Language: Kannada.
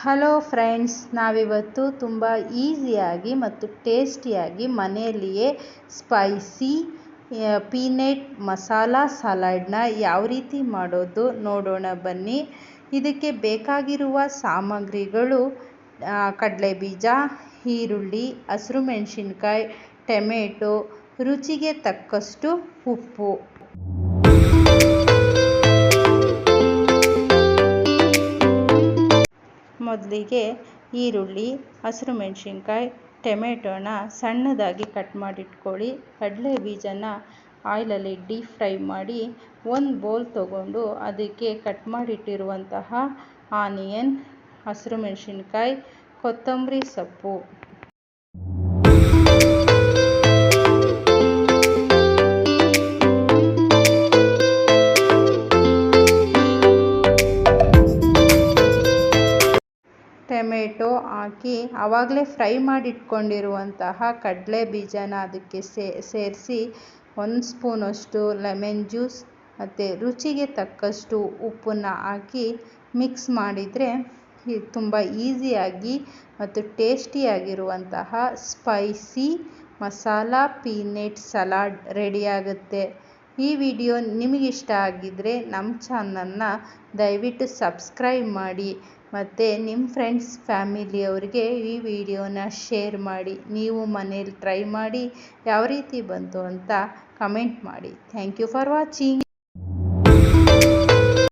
ಹಲೋ ಫ್ರೆಂಡ್ಸ್, ನಾವಿವತ್ತು ತುಂಬ ಈಸಿಯಾಗಿ ಮತ್ತು ಟೇಸ್ಟಿಯಾಗಿ ಮನೆಯಲ್ಲಿಯೇ ಸ್ಪೈಸಿ ಪೀನಟ್ ಮಸಾಲ ಸಲಾಡ್ನ ಯಾವ ರೀತಿ ಮಾಡೋದು ನೋಡೋಣ ಬನ್ನಿ. ಇದಕ್ಕೆ ಬೇಕಾಗಿರುವ ಸಾಮಗ್ರಿಗಳು ಕಡಲೆಬೀಜ, ಈರುಳ್ಳಿ, ಹಸಿರು ಮೆಣಸಿನ್ಕಾಯಿ, ಟೊಮೆಟೊ, ರುಚಿಗೆ ತಕ್ಕಷ್ಟು ಉಪ್ಪು. ಮೊದಲಿಗೆ ಈರುಳ್ಳಿ, ಹಸಿರು ಮೆಣಸಿನ್ಕಾಯಿ, ಟೊಮೆಟೊನ ಸಣ್ಣದಾಗಿ ಕಟ್ ಮಾಡಿಟ್ಕೊಳ್ಳಿ. ಕಡಲೆ ಬೀಜನ ಆಯಿಲಲ್ಲಿ ಡೀಪ್ ಫ್ರೈ ಮಾಡಿ ಒಂದು ಬೌಲ್ ತೊಗೊಂಡು ಅದಕ್ಕೆ ಕಟ್ ಮಾಡಿಟ್ಟಿರುವಂತಹ ಆನಿಯನ್, ಹಸಿರು ಮೆಣಸಿನ್ಕಾಯಿ, ಕೊತ್ತಂಬರಿ ಸೊಪ್ಪು, ಟೊಮೆಟೊ ಹಾಕಿ ಆವಾಗಲೇ ಫ್ರೈ ಮಾಡಿಟ್ಕೊಂಡಿರುವಂತಹ ಕಡಲೆ ಬೀಜನ ಅದಕ್ಕೆ ಸೇರಿಸಿ 1 ಸ್ಪೂನಷ್ಟು ಲೆಮನ್ ಜ್ಯೂಸ್ ಮತ್ತು ರುಚಿಗೆ ತಕ್ಕಷ್ಟು ಉಪ್ಪನ್ನು ಹಾಕಿ ಮಿಕ್ಸ್ ಮಾಡಿದರೆ ತುಂಬ ಈಸಿಯಾಗಿ ಮತ್ತು ಟೇಸ್ಟಿಯಾಗಿರುವಂತಹ ಸ್ಪೈಸಿ ಮಸಾಲ ಪೀನಟ್ ಸಲಾಡ್ ರೆಡಿಯಾಗುತ್ತೆ. ಈ ವಿಡಿಯೋ ನಿಮಗಿಷ್ಟ ಆಗಿದ್ದರೆ ನಮ್ಮ ಚಾನಲ್ನ ದಯವಿಟ್ಟು ಸಬ್ಸ್ಕ್ರೈಬ್ ಮಾಡಿ ಮತ್ತು ನಿಮ್ಮ ಫ್ರೆಂಡ್ಸ್ ಫ್ಯಾಮಿಲಿಯವರಿಗೆ ಈ ವಿಡಿಯೋನ ಶೇರ್ ಮಾಡಿ. ನೀವು ಮನೇಲಿ ಟ್ರೈ ಮಾಡಿ ಯಾವ ರೀತಿ ಬಂತು ಅಂತ ಕಮೆಂಟ್ ಮಾಡಿ. Thank you for watching.